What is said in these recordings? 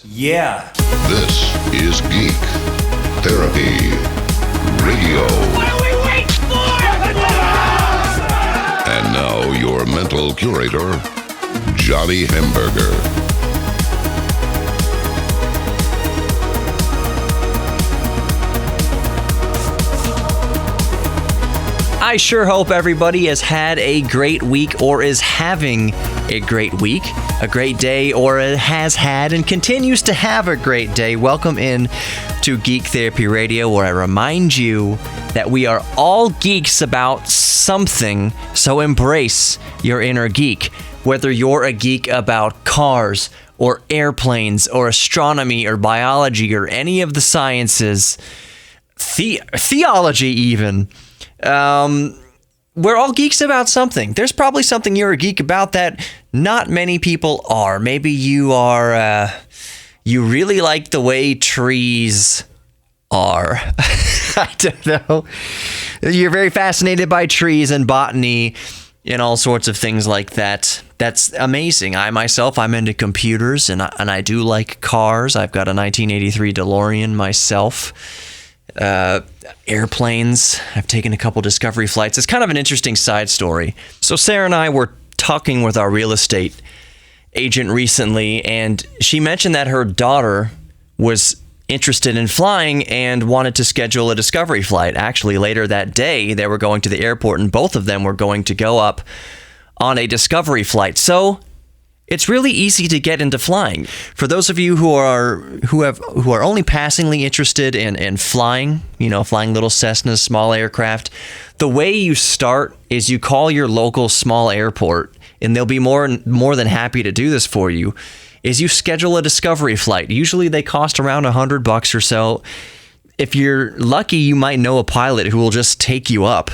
Yeah. This is Geektherapy Radio. What are we waiting for? And now your mental curator, Johnny Hamburger. I sure hope everybody has had a great week or is having a great week, a great day, or has had and continues to have a great day. Welcome in to Geek Therapy Radio, where I remind you that we are all geeks about something, so embrace your inner geek. Whether you're a geek about cars or airplanes or astronomy or biology or any of the sciences, theology even, we're all geeks about something. There's probably something you're a geek about that not many people are. Maybe you are, you really like the way trees are. I don't know. You're very fascinated by trees and botany and all sorts of things like that. That's amazing. I'm into computers and I do like cars. I've got a 1983 DeLorean myself. Airplanes. I've taken a couple Discovery flights. It's kind of an interesting side story. So Sarah and I were talking with our real estate agent recently, and she mentioned that her daughter was interested in flying and wanted to schedule a Discovery flight. Actually, later that day, they were going to the airport, and both of them were going to go up on a Discovery flight. So it's really easy to get into flying. For those of you who are only passingly interested in flying, flying little Cessnas, small aircraft, the way you start is you call your local small airport, and they'll be more than happy to do this for you. Is you schedule a Discovery flight. Usually they cost around $100 or so. If you're lucky, you might know a pilot who will just take you up.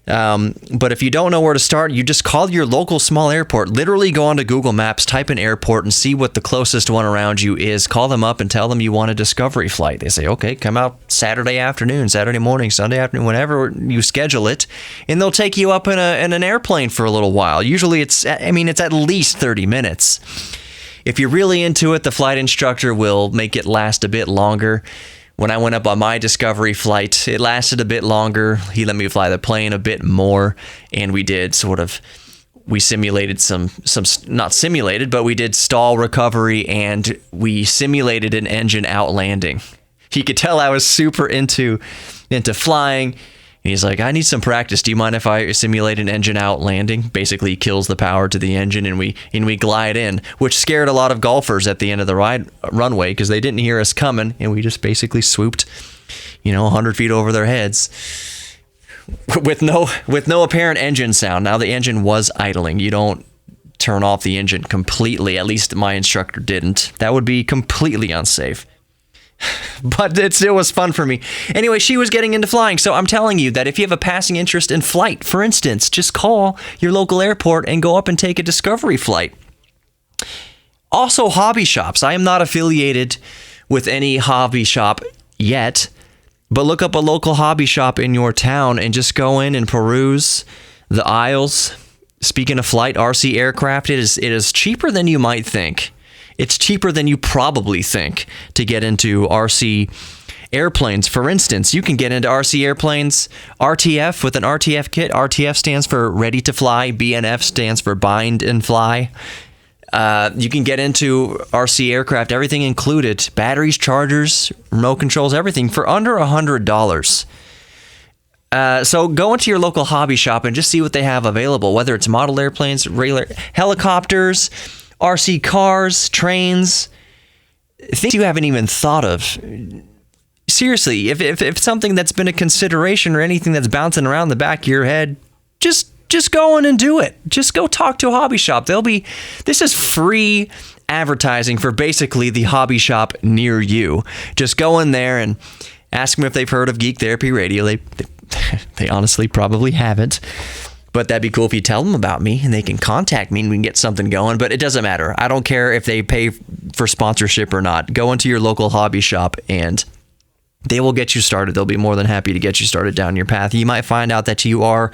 But if you don't know where to start, you just call your local small airport. Literally go onto Google Maps, type in airport, and see what the closest one around you is. Call them up and tell them you want a Discovery flight. They say, okay, come out Saturday afternoon, Saturday morning, Sunday afternoon, whenever you schedule it, and they'll take you up in an airplane for a little while. Usually it's at least 30 minutes. If you're really into it, the flight instructor will make it last a bit longer. When I went up on my Discovery flight, it lasted a bit longer. He let me fly the plane a bit more, and we simulated not simulated, but we did stall recovery, and we simulated an engine out landing. He could tell I was super into flying. And he's like, I need some practice. Do you mind if I simulate an engine out landing? Basically, he kills the power to the engine, and we glide in, which scared a lot of golfers at the end of the runway because they didn't hear us coming, and we just basically swooped, 100 feet over their heads with no apparent engine sound. Now, the engine was idling. You don't turn off the engine completely. At least my instructor didn't. That would be completely unsafe. But it still was fun for me. Anyway, she was getting into flying, so I'm telling you that if you have a passing interest in flight, for instance, just call your local airport and go up and take a Discovery flight. Also, hobby shops. I am not affiliated with any hobby shop yet, but look up a local hobby shop in your town and just go in and peruse the aisles. Speaking of flight, RC aircraft, it is cheaper than you might think. It's cheaper than you probably think to get into RC airplanes. For instance, you can get into RC airplanes, RTF with an RTF kit. RTF stands for Ready to Fly. BNF stands for Bind and Fly. You can get into RC aircraft, everything included, batteries, chargers, remote controls, everything for under $100. So go into your local hobby shop and just see what they have available, whether it's model airplanes, regular helicopters, RC cars, trains, things you haven't even thought of. Seriously, if something that's been a consideration or anything that's bouncing around the back of your head, just go in and do it. Just go talk to a hobby shop. This is free advertising for basically the hobby shop near you. Just go in there and ask them if they've heard of Geek Therapy Radio. They honestly probably haven't. But that'd be cool if you tell them about me and they can contact me and we can get something going. But it doesn't matter. I don't care if they pay for sponsorship or not. Go into your local hobby shop and they will get you started. They'll be more than happy to get you started down your path. You might find out that you are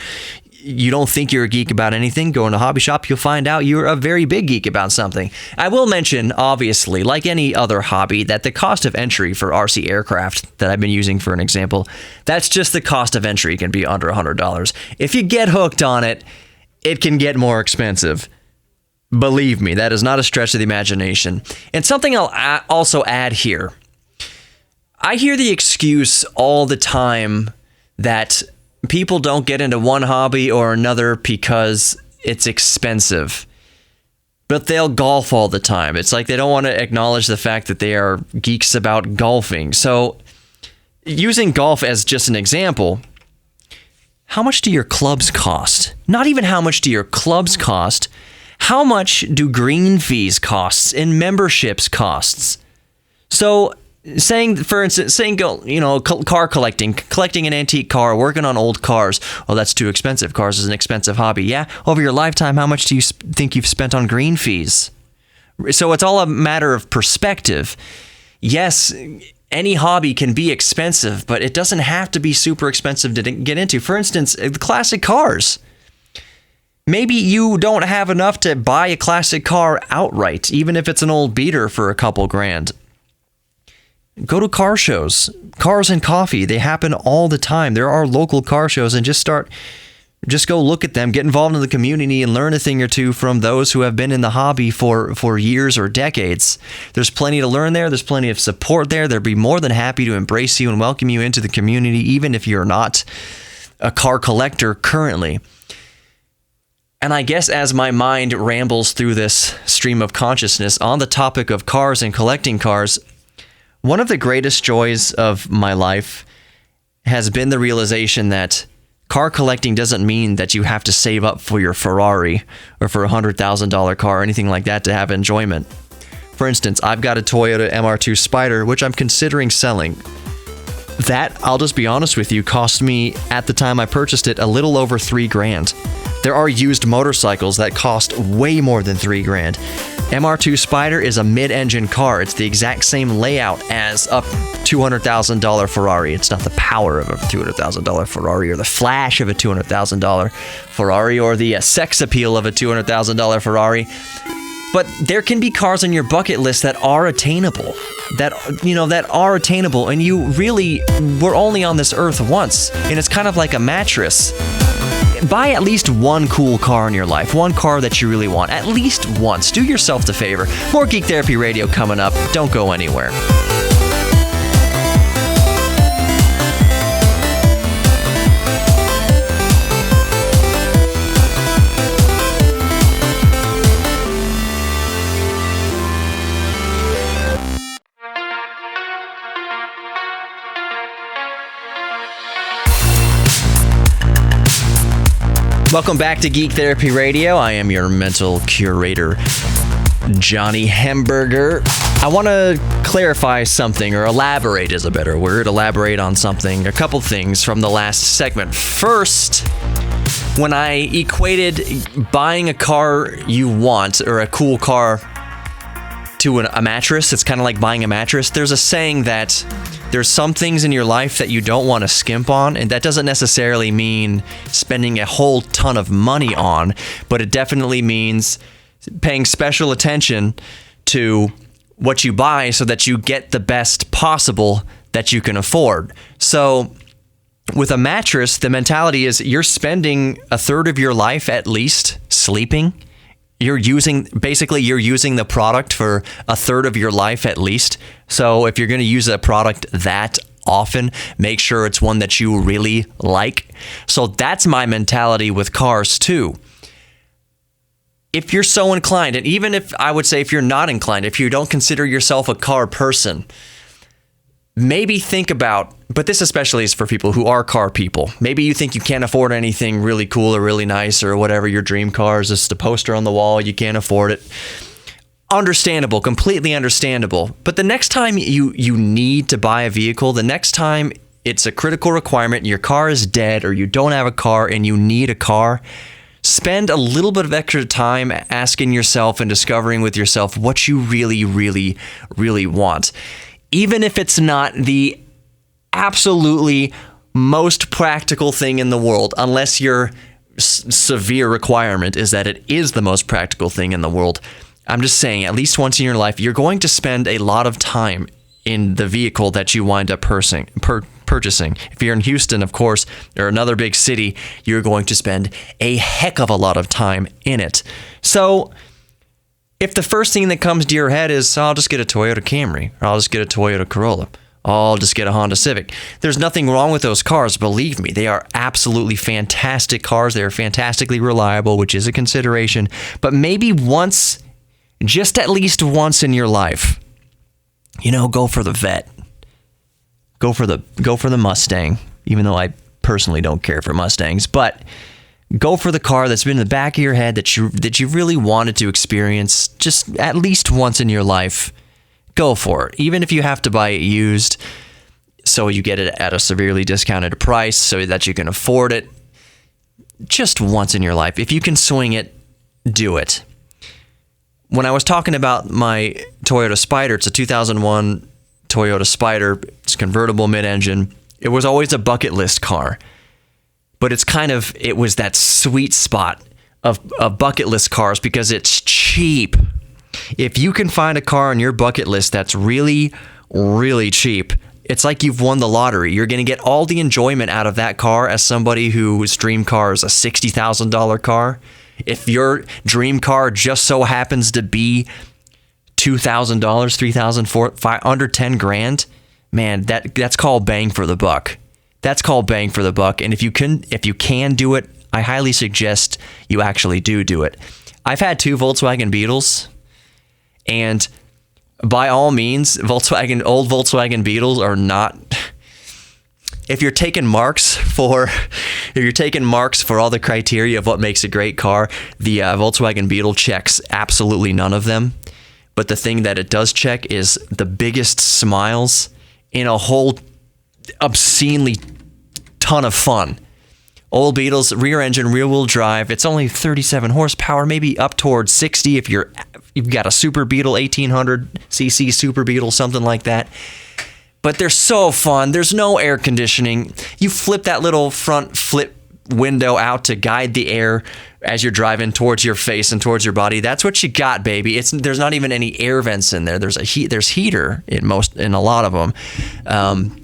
you don't think you're a geek about anything, go into a hobby shop, you'll find out you're a very big geek about something. I will mention, obviously, like any other hobby, that the cost of entry for RC aircraft that I've been using for an example, that's just the cost of entry can be under $100. If you get hooked on it, it can get more expensive. Believe me, that is not a stretch of the imagination. And something I'll also add here. I hear the excuse all the time that people don't get into one hobby or another because it's expensive. But they'll golf all the time. It's like they don't want to acknowledge the fact that they are geeks about golfing. So, using golf as just an example, how much do your clubs cost? Not even how much do your clubs cost. How much do green fees costs and memberships costs? So, for instance, car collecting an antique car, working on old cars. Well, that's too expensive. Cars is an expensive hobby. Yeah, over your lifetime, how much do you think you've spent on green fees? So it's all a matter of perspective. Yes, any hobby can be expensive, but it doesn't have to be super expensive to get into. For instance, classic cars. Maybe you don't have enough to buy a classic car outright, even if it's an old beater for a couple grand. Go to car shows. Cars and Coffee, they happen all the time. There are local car shows, and just go look at them, get involved in the community, and learn a thing or two from those who have been in the hobby for years or decades. There's plenty to learn there. There's plenty of support there. They'll be more than happy to embrace you and welcome you into the community, even if you're not a car collector currently. And I guess as my mind rambles through this stream of consciousness on the topic of cars and collecting cars, one of the greatest joys of my life has been the realization that car collecting doesn't mean that you have to save up for your Ferrari or for a $100,000 car or anything like that to have enjoyment. For instance, I've got a Toyota MR2 Spider, which I'm considering selling. That, I'll just be honest with you, cost me, at the time I purchased it, a little over $3,000. There are used motorcycles that cost way more than $3,000. MR2 Spider is a mid-engine car. It's the exact same layout as a $200,000 Ferrari. It's not the power of a $200,000 Ferrari or the flash of a $200,000 Ferrari or the sex appeal of a $200,000 Ferrari. But there can be cars on your bucket list that are attainable, that are attainable, and you really were only on this earth once, and it's kind of like a mattress. Buy at least one cool car in your life, one car that you really want, at least once. Do yourself the favor. More Geek Therapy Radio coming up. Don't go anywhere. Welcome back to Geek Therapy Radio. I am your mental curator, Johnny Hemberger. I want to clarify something, or elaborate is a better word, elaborate on something, a couple things from the last segment. First, when I equated buying a car you want, or a cool car, to a mattress, it's kind of like buying a mattress. There's a saying that there's some things in your life that you don't want to skimp on, and that doesn't necessarily mean spending a whole ton of money on, but it definitely means paying special attention to what you buy so that you get the best possible that you can afford. So with a mattress, the mentality is you're spending a third of your life at least sleeping. You're using the product for a third of your life at least. So if you're going to use a product that often, make sure it's one that you really like. So that's my mentality with cars too. If you're so inclined, and even if I would say if you're not inclined, if you don't consider yourself a car person, maybe think about, but this especially is for people who are car people. Maybe you think you can't afford anything really cool or really nice or whatever. Your dream car is just a poster on the wall. You can't afford it. Understandable, completely understandable. But the next time you need to buy a vehicle, the next time it's a critical requirement, your car is dead or you don't have a car and you need a car, spend a little bit of extra time asking yourself and discovering with yourself what you really, really, really want. Even if it's not the absolutely most practical thing in the world, unless you're severe requirement is that it is the most practical thing in the world. I'm just saying, at least once in your life, you're going to spend a lot of time in the vehicle that you wind up purchasing. If you're in Houston, of course, or another big city, you're going to spend a heck of a lot of time in it. So if the first thing that comes to your head is, I'll just get a Toyota Camry, or I'll just get a Toyota Corolla, I'll just get a Honda Civic. There's nothing wrong with those cars, believe me. They are absolutely fantastic cars. They are fantastically reliable, which is a consideration. But maybe once, just at least once in your life, go for the Vet. Go for the Mustang, even though I personally don't care for Mustangs. But go for the car that's been in the back of your head that you really wanted to experience just at least once in your life. Go for it. Even if you have to buy it used, so you get it at a severely discounted price so that you can afford it. Just once in your life. If you can swing it, do it. When I was talking about my Toyota Spider, it's a 2001 Toyota Spider. It's convertible mid-engine. It was always a bucket list car. But it was that sweet spot of bucket list cars because it's cheap. If you can find a car on your bucket list that's really, really cheap, it's like you've won the lottery. You're going to get all the enjoyment out of that car as somebody whose dream car is a $60,000 car. If your dream car just so happens to be $2,000, $3,000, $4,000, under 10 grand, man, that's called bang for the buck. That's called bang for the buck. And if you can do it, I highly suggest you actually do it. I've had 2 Volkswagen Beetles, and by all means, old Volkswagen Beetles are not. If you're taking marks for all the criteria of what makes a great car, the Volkswagen Beetle checks absolutely none of them. But the thing that it does check is the biggest smiles in a whole obscenely ton of fun. Old Beetles, rear engine, rear wheel drive. It's only 37 horsepower, maybe up towards 60 if you've got a Super Beetle, 1800cc Super Beetle, something like that. But they're so fun. There's no air conditioning. You flip that little front flip window out to guide the air as you're driving towards your face and towards your body. That's what you got, baby. There's not even any air vents in there. There's heater in a lot of them.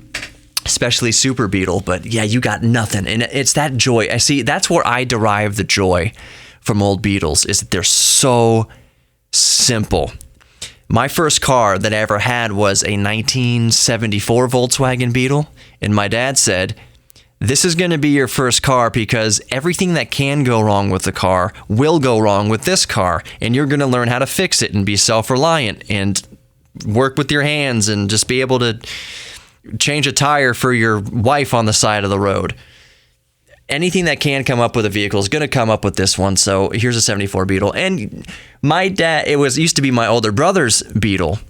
Especially Super Beetle, but yeah, you got nothing. And it's that joy. I see, that's where I derive the joy from old Beetles, is that they're so simple. My first car that I ever had was a 1974 Volkswagen Beetle, and my dad said, this is going to be your first car because everything that can go wrong with the car will go wrong with this car, and you're going to learn how to fix it and be self-reliant and work with your hands and just be able to change a tire for your wife on the side of the road. Anything that can come up with a vehicle is going to come up with this one. So here's a 74 Beetle. And my dad, used to be my older brother's Beetle.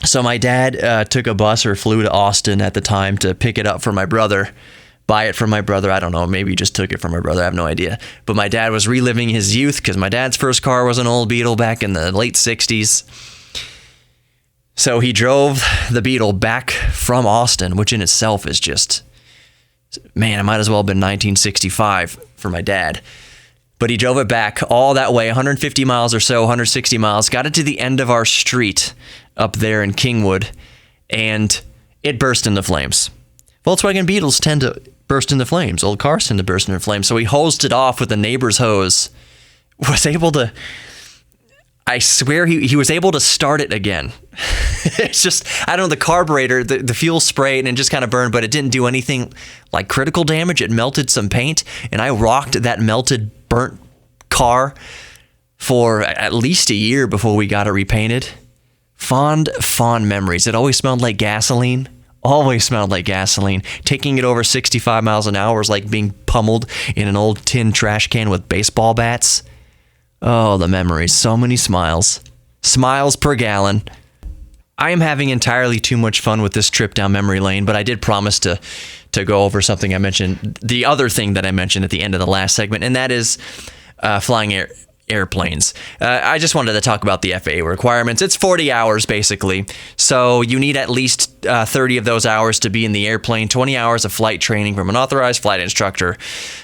So my dad took a bus or flew to Austin at the time to pick it up for my brother, buy it from my brother. I don't know, maybe he just took it from my brother. I have no idea. But my dad was reliving his youth because my dad's first car was an old Beetle back in the late 60s. So he drove the Beetle back from Austin, which in itself is just, man, it might as well have been 1965 for my dad. But he drove it back all that way, 150 miles or so, 160 miles, got it to the end of our street up there in Kingwood, and it burst into flames. Volkswagen Beetles tend to burst into flames. Old cars tend to burst into flames. So he hosed it off with a neighbor's hose, was able to, I swear he was able to start it again. It's just, I don't know, the carburetor, the fuel sprayed and it just kind of burned, but it didn't do anything like critical damage. It melted some paint, and I rocked that melted, burnt car for at least a year before we got it repainted. Fond memories. It always smelled like gasoline. Always smelled like gasoline. Taking it over 65 miles an hour is like being pummeled in an old tin trash can with baseball bats. Oh, the memories. So many smiles. Smiles per gallon. I am having entirely too much fun with this trip down memory lane, but I did promise to go over something I mentioned, the other thing that I mentioned at the end of the last segment, and that is flying airplanes. I just wanted to talk about the FAA requirements. It's 40 hours, basically. So you need at least 30 of those hours to be in the airplane, 20 hours of flight training from an authorized flight instructor,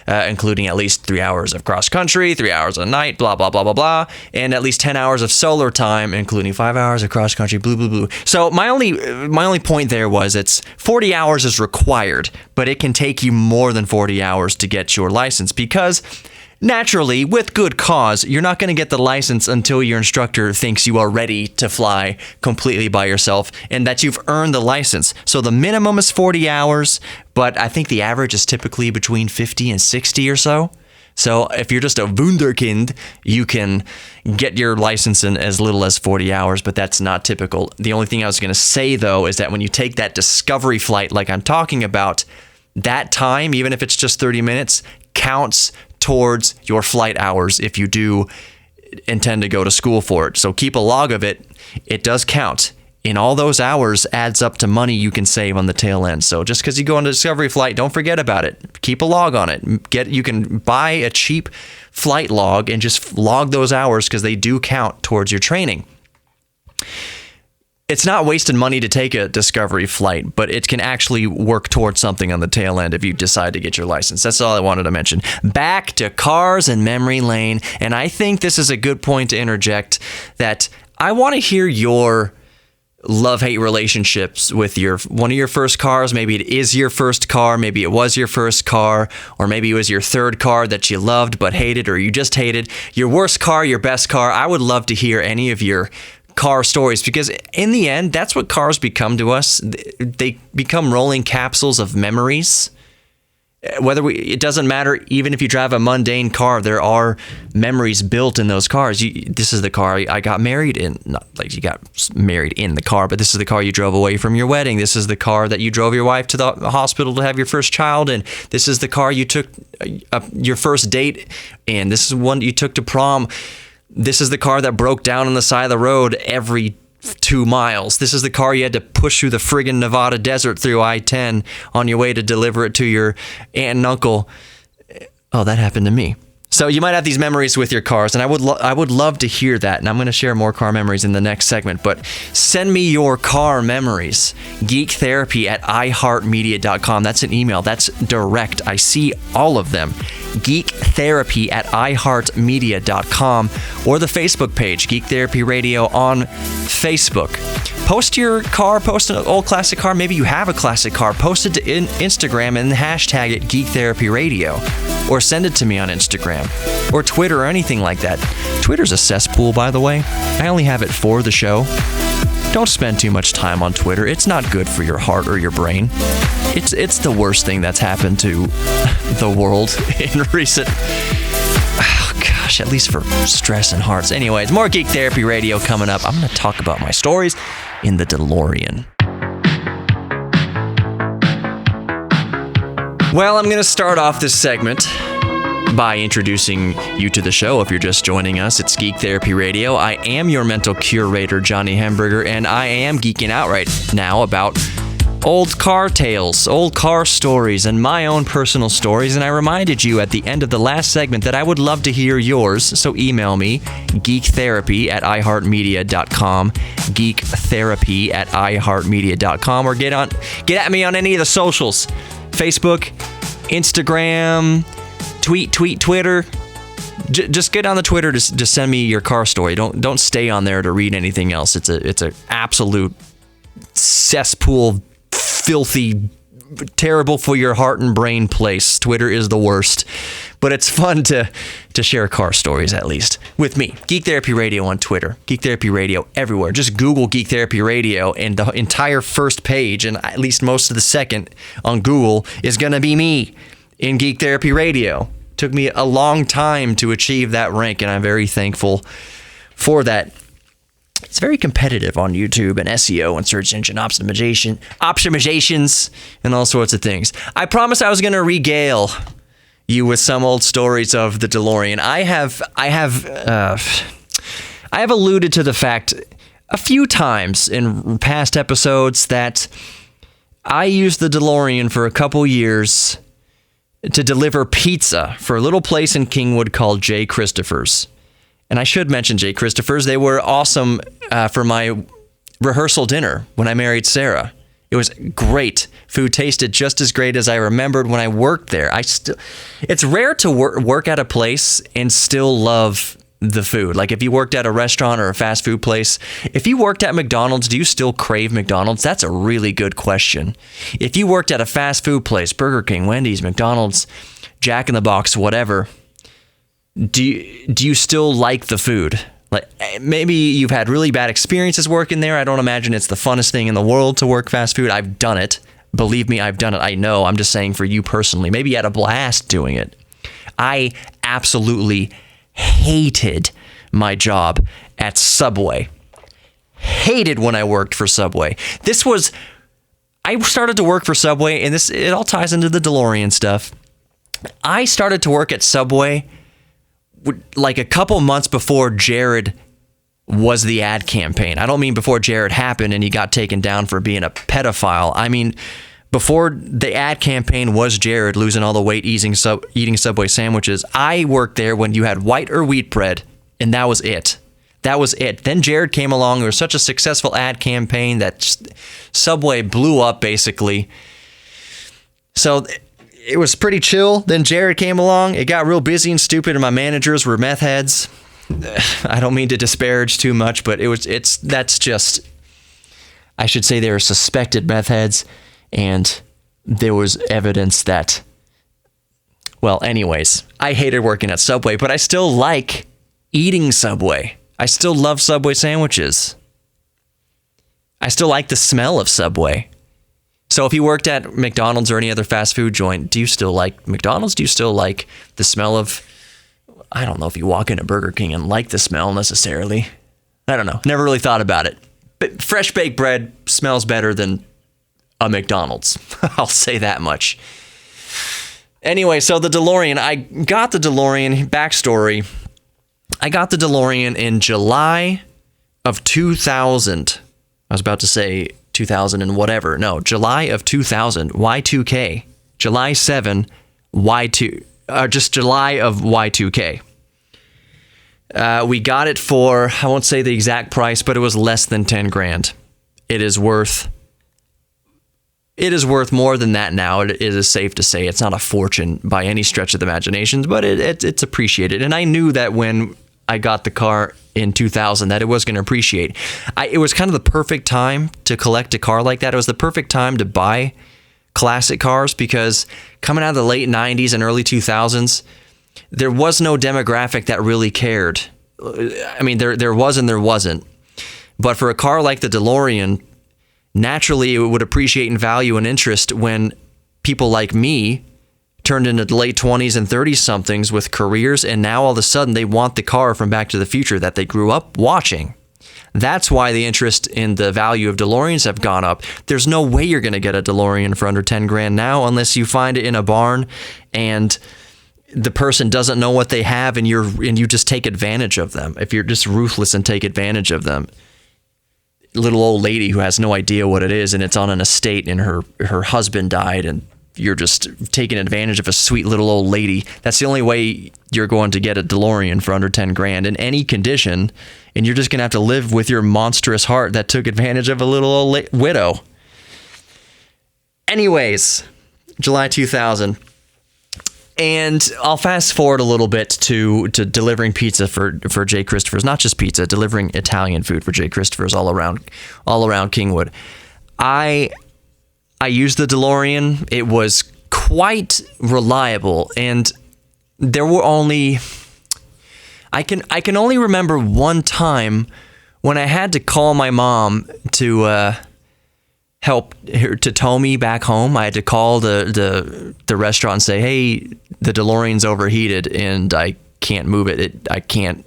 including at least 3 hours of cross-country, 3 hours a night, blah, blah, blah, blah, blah, and at least 10 hours of solar time, including 5 hours of cross-country, blah, blah, blah. So my only point there was it's 40 hours is required, but it can take you more than 40 hours to get your license because naturally, with good cause, you're not going to get the license until your instructor thinks you are ready to fly completely by yourself and that you've earned the license. So the minimum is 40 hours, but I think the average is typically between 50 and 60 or so. So if you're just a wunderkind, you can get your license in as little as 40 hours, but that's not typical. The only thing I was going to say, though, is that when you take that discovery flight like I'm talking about, that time, even if it's just 30 minutes, counts towards your flight hours if you do intend to go to school for it. So keep a log of it. It does count. And all those hours adds up to money you can save on the tail end. So just because you go on a discovery flight, don't forget about it. Keep a log on it. You can buy a cheap flight log and just log those hours because they do count towards your training. It's not wasted money to take a discovery flight, but it can actually work towards something on the tail end if you decide to get your license. That's all I wanted to mention. Back to cars and memory lane. And I think this is a good point to interject that I want to hear your love-hate relationships with one of your first cars. Maybe it is your first car. Maybe it was your first car. Or maybe it was your third car that you loved but hated, or you just hated. Your worst car, your best car. I would love to hear any of your car stories, because in the end, that's what cars become to us. They become rolling capsules of memories. It doesn't matter, even if you drive a mundane car, there are memories built in those cars. This is the car I got married in. Not like you got married in the car, but this is the car you drove away from your wedding. This is the car that you drove your wife to the hospital to have your first child in. This is the car you took your first date in. This is one you took to prom. This is the car that broke down on the side of the road every 2 miles. This is the car you had to push through the friggin' Nevada desert through I-10 on your way to deliver it to your aunt and uncle. Oh, that happened to me. So you might have these memories with your cars, and I would love to hear that, and I'm going to share more car memories in the next segment, but send me your car memories. Geektherapy@iheartmedia.com. That's an email. That's direct. I see all of them. Geektherapy@iheartmedia.com, or the Facebook page, Geek Therapy Radio on Facebook. Post your car, post an old classic car. Maybe you have a classic car. Post it to Instagram and hashtag it Geek Therapy Radio. Or send it to me on Instagram or Twitter or anything like that. Twitter's a cesspool, by the way. I only have it for the show. Don't spend too much time on Twitter. It's not good for your heart or your brain. It's the worst thing that's happened to the world in recent... Oh, gosh, at least for stress and hearts. Anyways, more Geek Therapy Radio coming up. I'm going to talk about my stories in the DeLorean. Well, I'm going to start off this segment by introducing you to the show. If you're just joining us, it's Geek Therapy Radio. I am your mental curator, Johnny Hamburger, and I am geeking out right now about old car tales, old car stories, and my own personal stories. And I reminded you at the end of the last segment that I would love to hear yours, so email me, geektherapy@iheartmedia.com, geektherapy@iheartmedia.com, or get at me on any of the socials. Facebook, Instagram, Twitter. Just get on the Twitter to send me your car story. Don't stay on there to read anything else. It's a absolute cesspool, filthy, terrible for your heart and brain place. Twitter is the worst, but it's fun to share car stories, at least with me. Geek Therapy Radio on Twitter, Geek Therapy Radio everywhere. Just Google Geek Therapy Radio, and the entire first page, and at least most of the second on Google, is going to be me in Geek Therapy Radio. Took me a long time to achieve that rank, and I'm very thankful for that. It's very competitive on YouTube and SEO and search engine optimizations and all sorts of things. I promised I was going to regale you with some old stories of the DeLorean. I have alluded to the fact a few times in past episodes that I used the DeLorean for a couple years to deliver pizza for a little place in Kingwood called J. Christopher's. And I should mention J. Christopher's. They were awesome for my rehearsal dinner when I married Sarah. It was great. Food tasted just as great as I remembered when I worked there. It's rare to work at a place and still love the food. Like if you worked at a restaurant or a fast food place, if you worked at McDonald's, do you still crave McDonald's? That's a really good question. If you worked at a fast food place, Burger King, Wendy's, McDonald's, Jack in the Box, whatever, do you still like the food? Like maybe you've had really bad experiences working there. I don't imagine it's the funnest thing in the world to work fast food. I've done it. Believe me, I've done it. I know. I'm just saying for you personally. Maybe you had a blast doing it. I absolutely hated my job at Subway. Hated when I worked for Subway. I started to work for Subway, and it all ties into the DeLorean stuff. I started to work at Subway like a couple months before Jared was the ad campaign. I don't mean before Jared happened and he got taken down for being a pedophile. I mean before the ad campaign was Jared losing all the weight eating Subway sandwiches. I worked there when you had white or wheat bread, and that was it. That was it. Then Jared came along. There was such a successful ad campaign that Subway blew up basically. So it was pretty chill. Then Jared came along. It got real busy and stupid, and my managers were meth heads. I don't mean to disparage too much, but that's just, I should say they were suspected meth heads, and there was evidence that, well, anyways, I hated working at Subway, but I still like eating Subway. I still love Subway sandwiches. I still like the smell of Subway. So if you worked at McDonald's or any other fast food joint, do you still like McDonald's? Do you still like the smell of, I don't know if you walk into Burger King and like the smell necessarily. I don't know. Never really thought about it. But fresh baked bread smells better than a McDonald's. I'll say that much. Anyway, so the DeLorean, I got the DeLorean, backstory. I got the DeLorean in July of 2000. I was about to say 2000 and whatever. No, July of 2000, Y2K. July 7, just July of Y2K. We got it for, I won't say the exact price, but it was less than 10 grand. It is worth more than that now. It is safe to say it's not a fortune by any stretch of the imagination, but it's appreciated. And I knew that when I got the car in 2000 that it was going to appreciate. It was kind of the perfect time to collect a car like that. It was the perfect time to buy classic cars because coming out of the late 90s and early 2000s, there was no demographic that really cared. I mean, there was and there wasn't. But for a car like the DeLorean, naturally it would appreciate in value and interest when people like me turned into the late 20s and 30-somethings with careers, and now all of a sudden they want the car from Back to the Future that they grew up watching. That's why the interest in the value of DeLoreans have gone up. There's no way you're going to get a DeLorean for under 10 grand now unless you find it in a barn and the person doesn't know what they have and you just take advantage of them. If you're just ruthless and take advantage of them. Little old lady who has no idea what it is and it's on an estate and her husband died and you're just taking advantage of a sweet little old lady. That's the only way you're going to get a DeLorean for under 10 grand in any condition. And you're just going to have to live with your monstrous heart that took advantage of a little old widow. Anyways, July 2000. And I'll fast forward a little bit to delivering pizza for J. Christopher's. Not just pizza, delivering Italian food for J. Christopher's all around Kingwood. I used the DeLorean. It was quite reliable, and there were only I can only remember one time when I had to call my mom to help her to tow me back home. I had to call the restaurant and say, "Hey, the DeLorean's overheated and I can't move it. I can't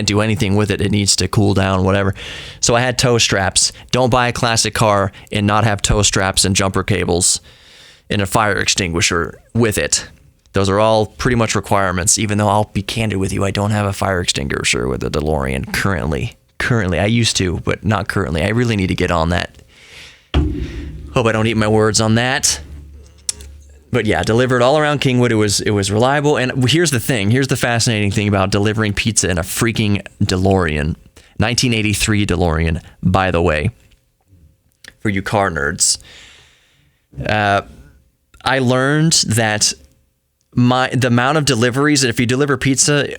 do anything with it. It needs to cool down, whatever." So I had tow straps. Don't buy a classic car and not have tow straps and jumper cables and a fire extinguisher with it. Those are all pretty much requirements, even though I'll be candid with you, I don't have a fire extinguisher with a DeLorean currently. I used to, but not currently. I really need to get on that. Hope I don't eat my words on that. But yeah, delivered all around Kingwood. It was reliable. And here's the thing. Here's the fascinating thing about delivering pizza in a freaking DeLorean. 1983 DeLorean, by the way, for you car nerds. I learned that the amount of deliveries, if you deliver pizza,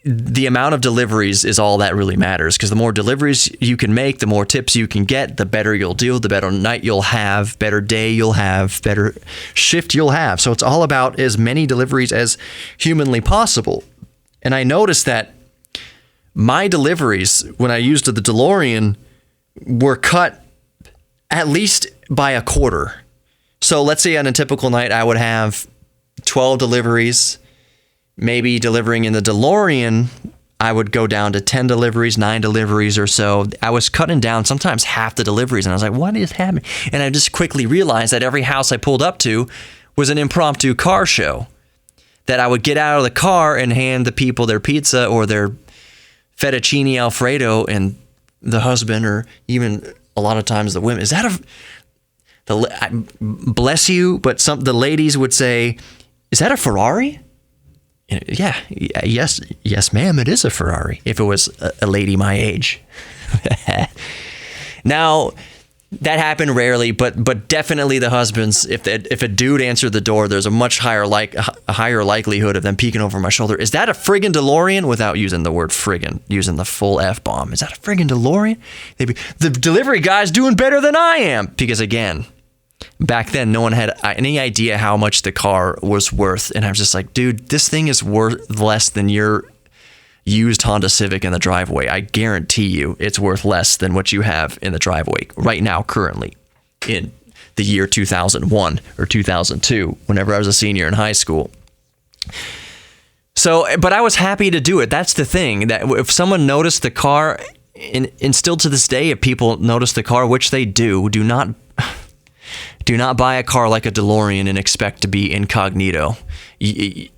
the amount of deliveries is all that really matters, because the more deliveries you can make, the more tips you can get, the better you'll do, the better night you'll have, better day you'll have, better shift you'll have. So it's all about as many deliveries as humanly possible. And I noticed that my deliveries, when I used the DeLorean, were cut at least by a quarter. So let's say on a typical night, I would have 12 deliveries. Maybe delivering in the DeLorean, I would go down to 10 deliveries, 9 deliveries or so. I was cutting down sometimes half the deliveries, and I was like, what is happening? And I just quickly realized that every house I pulled up to was an impromptu car show. That I would get out of the car and hand the people their pizza or their fettuccine Alfredo, and the husband, or even a lot of times the women, is that bless you, but the ladies would say, is that a Ferrari? Yeah, yes, ma'am, it is a Ferrari, if it was a lady my age. Now, that happened rarely, but definitely the husbands, if a dude answered the door, there's a much higher likelihood of them peeking over my shoulder. Is that a friggin' DeLorean? Without using the word friggin', using the full F-bomb. Is that a friggin' DeLorean? The delivery guy's doing better than I am. Because again, back then, no one had any idea how much the car was worth. And I was just like, dude, this thing is worth less than your used Honda Civic in the driveway. I guarantee you it's worth less than what you have in the driveway right now, currently, in the year 2001 or 2002, whenever I was a senior in high school. So, but I was happy to do it. That's the thing, that if someone noticed the car, and still to this day, if people notice the car, which they do not buy a car like a DeLorean and expect to be incognito.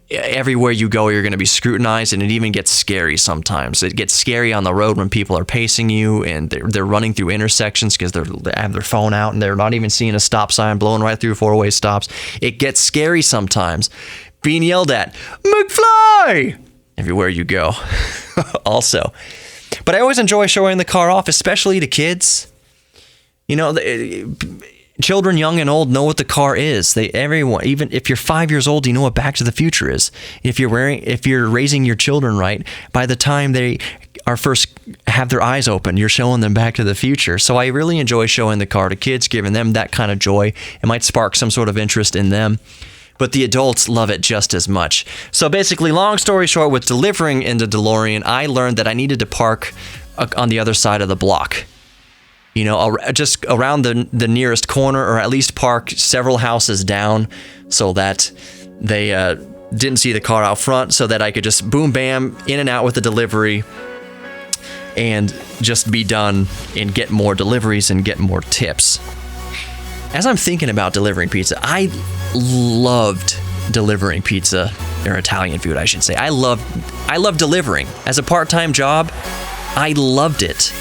Everywhere you go, you're going to be scrutinized, and it even gets scary sometimes. It gets scary on the road when people are pacing you and they're running through intersections because they have their phone out and they're not even seeing a stop sign, blowing right through four-way stops. It gets scary sometimes. Being yelled at, McFly! Everywhere you go. Also. But I always enjoy showing the car off, especially to kids. You know, children, young and old, know what the car is. Everyone, even if you're 5 years old, you know what Back to the Future is. If you're raising your children right, by the time they are first have their eyes open, you're showing them Back to the Future. So I really enjoy showing the car to kids, giving them that kind of joy. It might spark some sort of interest in them, but the adults love it just as much. So basically, long story short, with delivering in the DeLorean, I learned that I needed to park on the other side of the block. You know, just around the nearest corner, or at least park several houses down so that they didn't see the car out front, so that I could just boom, bam, in and out with the delivery and just be done and get more deliveries and get more tips. As I'm thinking about delivering pizza, I loved delivering pizza, or Italian food, I should say. I love delivering. As a part-time job, I loved it.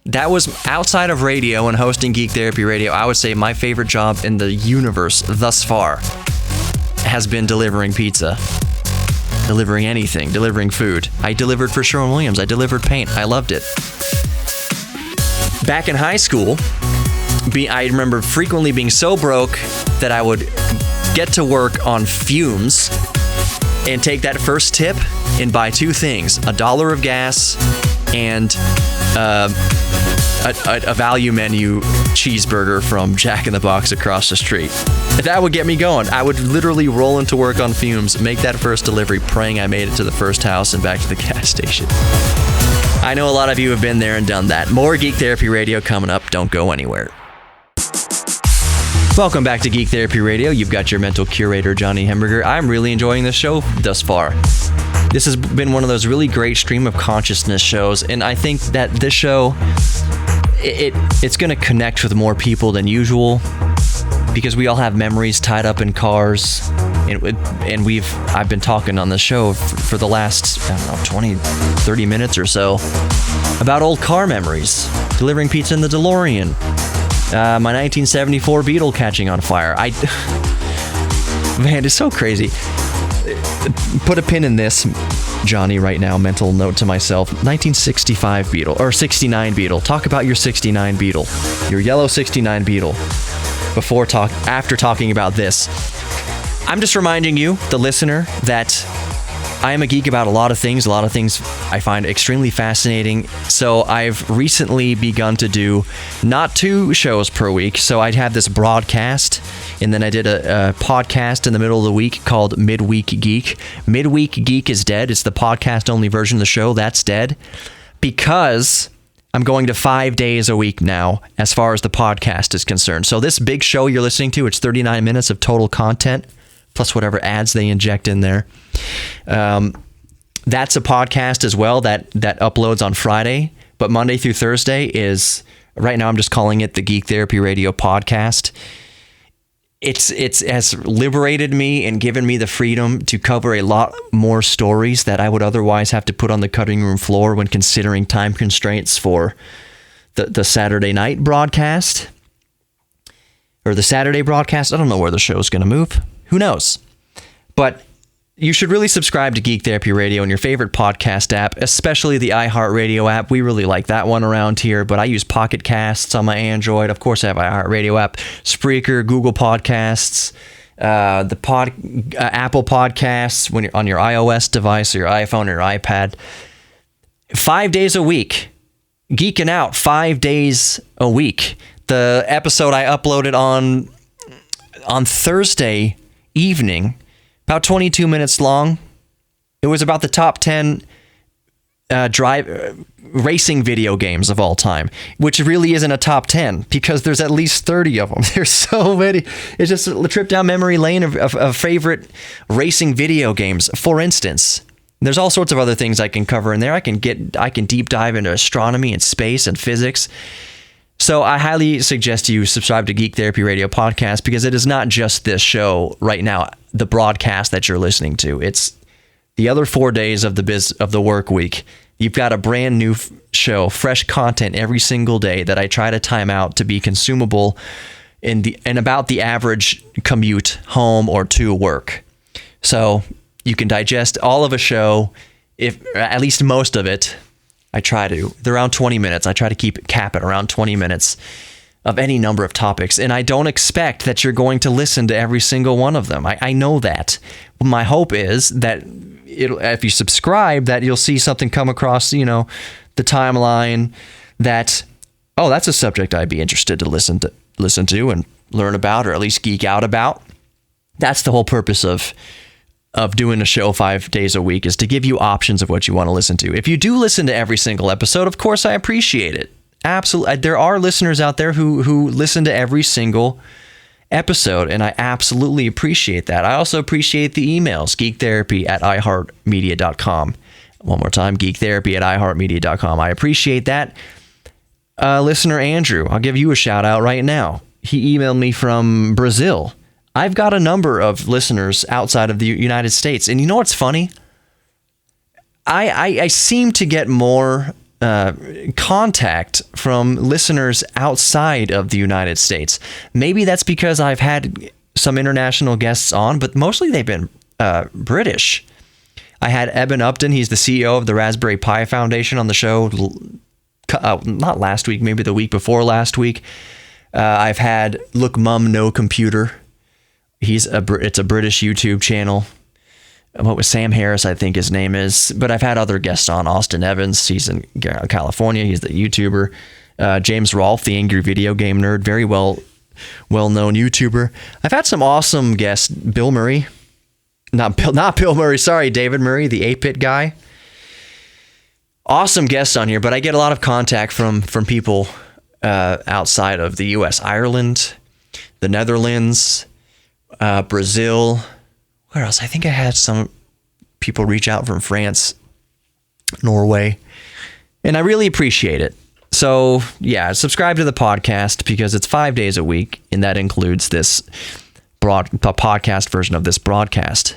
That was, outside of radio and hosting Geek Therapy Radio, I would say my favorite job in the universe thus far has been delivering pizza. Delivering anything, delivering food. I delivered for Sherwin-Williams. I delivered paint. I loved it. Back in high school, I remember frequently being so broke that I would get to work on fumes and take that first tip and buy two things: $1 of gas and a value menu cheeseburger from Jack in the Box across the street. That would get me going. I would literally roll into work on fumes, make that first delivery, praying I made it to the first house and back to the gas station. I know a lot of you have been there and done that. More Geek Therapy Radio coming up. Don't go anywhere. Welcome back to Geek Therapy Radio. You've got your mental curator, Johnny Hemberger. I'm really enjoying this show thus far. This has been one of those really great stream of consciousness shows, and I think that this show, it's going to connect with more people than usual, because we all have memories tied up in cars, and I've been talking on the show for the last, 20, 30 minutes or so about old car memories, delivering pizza in the DeLorean, my 1974 Beetle catching on fire. Man, it's so crazy. Put a pin in this, Johnny, right now. Mental note to myself. 1965 Beetle, or 69 Beetle. Talk about your 69 Beetle. Your yellow 69 Beetle. After talking about this. I'm just reminding you, the listener, that I am a geek about a lot of things I find extremely fascinating. So I've recently begun to do not 2 shows per week. So I'd have this broadcast, and then I did a podcast in the middle of the week called Midweek Geek. Midweek Geek is dead. It's the podcast-only version of the show. That's dead because I'm going to 5 days a week now as far as the podcast is concerned. So this big show you're listening to, it's 39 minutes of total content, plus whatever ads they inject in there. That's a podcast as well that uploads on Friday, but Monday through Thursday is, right now I'm just calling it the Geektherapy Radio Podcast. It has liberated me and given me the freedom to cover a lot more stories that I would otherwise have to put on the cutting room floor when considering time constraints for the Saturday night broadcast or the Saturday broadcast. I don't know where the show's going to move. Who knows? But you should really subscribe to Geek Therapy Radio in your favorite podcast app, especially the iHeartRadio app. We really like that one around here, but I use Pocket Casts on my Android. Of course, I have iHeartRadio app, Spreaker, Google Podcasts, Apple Podcasts when you're on your iOS device or your iPhone or your iPad. 5 days a week. Geeking out 5 days a week. The episode I uploaded on Thursday evening, about 22 minutes long. It was about the top 10 racing video games of all time, which really isn't a top 10 because there's at least 30 of them. There's so many. It's just a trip down memory lane of favorite racing video games. For instance, there's all sorts of other things I can cover in there. I can deep dive into astronomy and space and physics. So I highly suggest you subscribe to Geek Therapy Radio Podcast because it is not just this show right now, the broadcast that you're listening to. It's the other 4 days of the work week. You've got a brand new show, fresh content every single day that I try to time out to be consumable in about the average commute home or to work. So you can digest all of a show, if at least most of it. I try to. They're around 20 minutes. I try to cap it around 20 minutes of any number of topics. And I don't expect that you're going to listen to every single one of them. I know that. My hope is that if you subscribe, that you'll see something come across, the timeline that, oh, that's a subject I'd be interested to listen to and learn about, or at least geek out about. That's the whole purpose of doing a show 5 days a week, is to give you options of what you want to listen to. If you do listen to every single episode, of course, I appreciate it. Absolutely. There are listeners out there who listen to every single episode, and I absolutely appreciate that. I also appreciate the emails, geektherapy@iheartmedia.com. One more time, geektherapy@iheartmedia.com. I appreciate that. Listener Andrew, I'll give you a shout out right now. He emailed me from Brazil. I've got a number of listeners outside of the United States. And you know what's funny? I seem to get more contact from listeners outside of the United States. Maybe that's because I've had some international guests on, but mostly they've been British. I had Eben Upton. He's the CEO of the Raspberry Pi Foundation on the show. Not last week, maybe the week before last week. I've had Look Mum No Computer. It's a British YouTube channel. What was Sam Harris, I think his name is. But I've had other guests on. Austin Evans, he's in California. He's the YouTuber. James Rolfe, the angry video game nerd, very well-known YouTuber. I've had some awesome guests. Bill Murray. Not Bill Murray, sorry, David Murray, the 8-Bit guy. Awesome guests on here, but I get a lot of contact from people outside of the U.S. Ireland, the Netherlands, Brazil. Where else? I think I had some people reach out from France, Norway, and I really appreciate it. So yeah, subscribe to the podcast because it's 5 days a week, and that includes this the podcast version of this broadcast.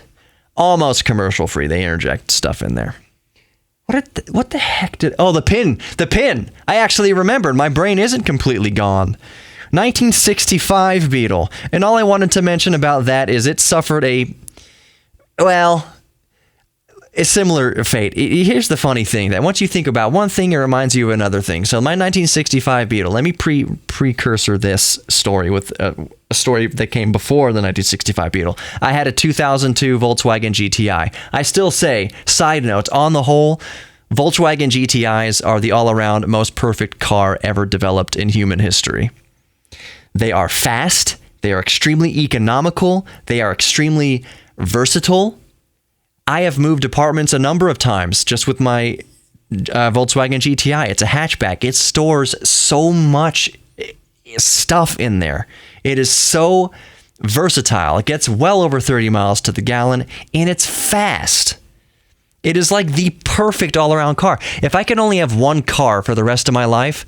Almost commercial free. They interject stuff in there. What the heck did... Oh, the pin. I actually remembered. My brain isn't completely gone. 1965 Beetle. And all I wanted to mention about that is it suffered a similar fate. Here's the funny thing, that once you think about one thing, it reminds you of another thing. So my 1965 Beetle, let me precursor this story with a story that came before the 1965 Beetle. I had a 2002 Volkswagen GTI. I still say, side note, on the whole, Volkswagen GTIs are the all-around most perfect car ever developed in human history. They are fast, they are extremely economical, they are extremely versatile. I have moved apartments a number of times just with my Volkswagen GTI. It's a hatchback. It stores so much stuff in there. It is so versatile. It gets well over 30 miles to the gallon, and it's fast. It is like the perfect all-around car. If I could only have one car for the rest of my life,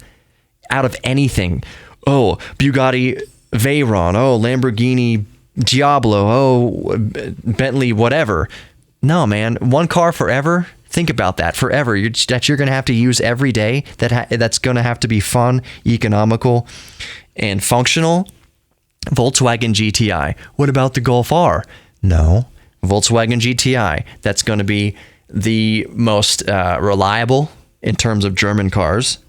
out of anything, Bugatti Veyron, Lamborghini Diablo, Bentley whatever. No, man, one car forever. Think about that. Forever. That you're going to have to use every day. That's going to have to be fun, economical, and functional. Volkswagen GTI. What about the Golf R? No. Volkswagen GTI. That's going to be the most reliable in terms of German cars.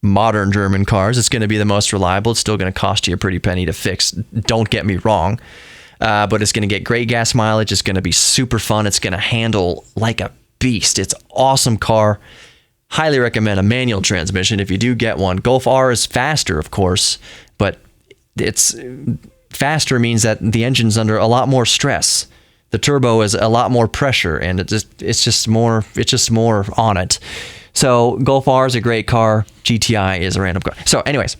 Modern German cars. It's going to be the most reliable. It's still going to cost you a pretty penny to fix. Don't get me wrong. But it's going to get great gas mileage. It's going to be super fun. It's going to handle like a beast. It's an awesome car. Highly recommend a manual transmission if you do get one. Golf R is faster, of course, but it's faster means that the engine's under a lot more stress. The turbo is a lot more pressure, and it's just more on it. So Golf R is a great car. GTI is a random car. So anyways,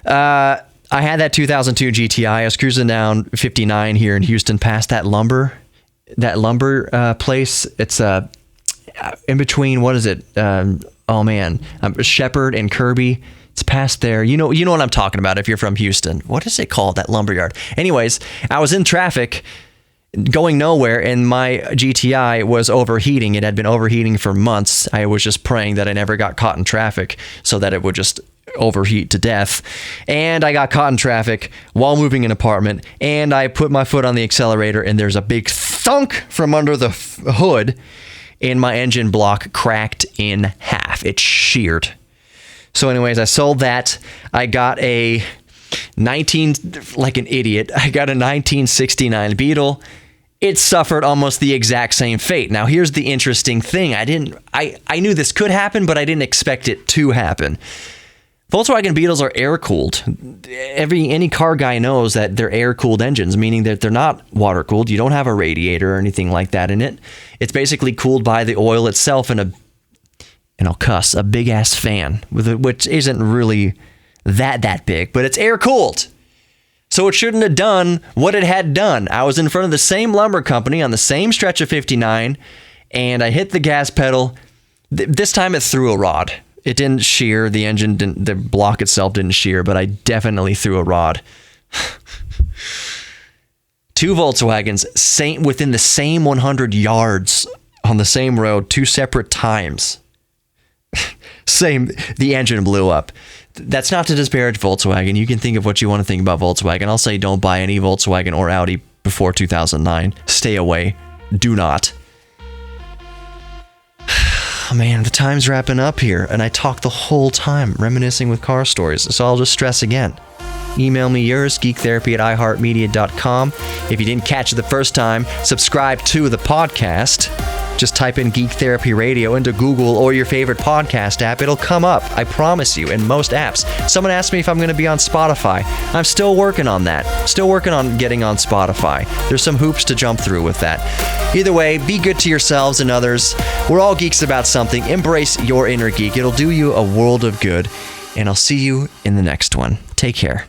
I had that 2002 GTI. I was cruising down 59 here in Houston, past that lumber place. It's in between. What is it? Shepherd and Kirby. It's past there. You know what I'm talking about if you're from Houston. What is it called? That lumberyard. Anyways, I was in traffic, going nowhere, and my GTI was overheating. It had been overheating for months. I was just praying that I never got caught in traffic so that it would just overheat to death. And I got caught in traffic while moving an apartment, and I put my foot on the accelerator, and there's a big thunk from under the hood, and my engine block cracked in half. It sheared. So anyways, I sold that. I got a 1969 Beetle. It suffered almost the exact same fate. Now, here's the interesting thing. I knew this could happen, but I didn't expect it to happen. Volkswagen Beetles are air-cooled. Any car guy knows that they're air-cooled engines, meaning that they're not water-cooled. You don't have a radiator or anything like that in it. It's basically cooled by the oil itself and a big-ass fan, which isn't really that big, but it's air-cooled. So it shouldn't have done what it had done. I was in front of the same lumber company on the same stretch of 59, and I hit the gas pedal. This time it threw a rod. It didn't shear. The block itself didn't shear, but I definitely threw a rod. Two Volkswagens, within the same 100 yards on the same road, two separate times. The engine blew up. That's not to disparage Volkswagen. You can think of what you want to think about Volkswagen. I'll say don't buy any Volkswagen or Audi before 2009. Stay away. Do not. Man, the time's wrapping up here, and I talk the whole time reminiscing with car stories, so I'll just stress again. Email me yours, geektherapy@iheartmedia.com. If you didn't catch it the first time, subscribe to the podcast. Just type in Geek Therapy Radio into Google or your favorite podcast app. It'll come up, I promise you, in most apps. Someone asked me if I'm going to be on Spotify. I'm still working on that. Still working on getting on Spotify. There's some hoops to jump through with that. Either way, be good to yourselves and others. We're all geeks about something. Embrace your inner geek. It'll do you a world of good. And I'll see you in the next one. Take care.